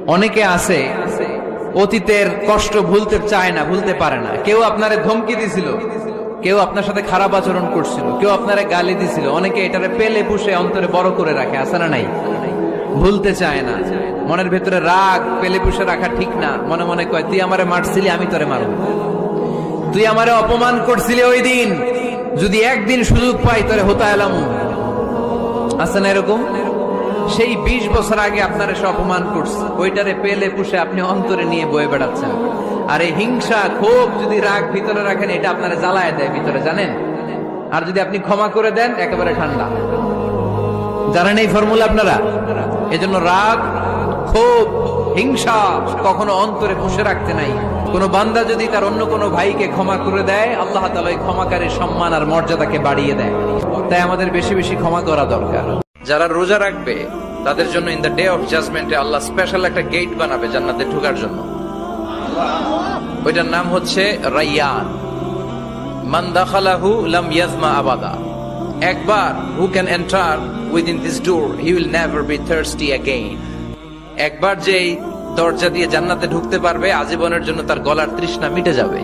অনেকে আছে অতীতের কষ্ট ভুলতে চায় না, ভুলতে পারে না। কেউ আপনারে ধমকি দিছিল, কেউ আপনার সাথে খারাপ আচরণ করছিল, কেউ আপনারে গালি দিছিল, অনেকে এটারে পেলে পুষে অন্তরে বড় করে রাখে, আছে না নাই? ভুলতে চায় না। মনের ভেতরে রাগ পেলে পুষে রাখা ঠিক না। মনে মনে কয়, তুই আমারে মারছিলি, আমি তোরে মারব। তুই আমারে অপমান করছিলি ওই দিন, যদি একদিন সুযোগ পাই তোরে হতা এলাম। আছে না এরকম? সেই 20 বছর আগে আপনারা সে অপমান করছে, ওইটারে পেলে পুষে আপনি অন্তরে নিয়ে বয়ে বেড়াচ্ছেন। আর এই হিংসা ক্ষোভ যদি রাগ ভিতরে রাখেন, এটা আপনারা জ্বালায় দেয় ভিতরে, জানেন? আর যদি আপনি ক্ষমা করে দেন, একেবারে ঠান্ডা। জানেন এই ফর্মুলা আপনারা? এজন্য রাগ, ক্ষোভ, হিংসা কখনো অন্তরে পুষে রাখতে নাই। কোন বান্দা যদি তার অন্য কোনো ভাইকে ক্ষমা করে দেয়, আল্লাহ তাআলা ওই ক্ষমাকারীর সম্মান আর মর্যাদাকে বাড়িয়ে দেয়। তাই আমাদের বেশি বেশি ক্ষমা করা দরকার। যারা রোজা রাখবে তাদের জন্য ইন দ্য ডে অফ জাজমেন্টে আল্লাহ স্পেশাল একটা গেট বানাবে জান্নাতে ঢোকার জন্য। ওইটার নাম হচ্ছে রাইয়ান। মান দাখালাহু লাম ইয়াজমা আবাদা। একবার who can enter within this door, he will never be thirsty again. একবার যে দরজা দিয়ে জান্নাতে ঢুকতে পারবে, আজীবনের জন্য তার গলার তৃষ্ণা মিটে যাবে।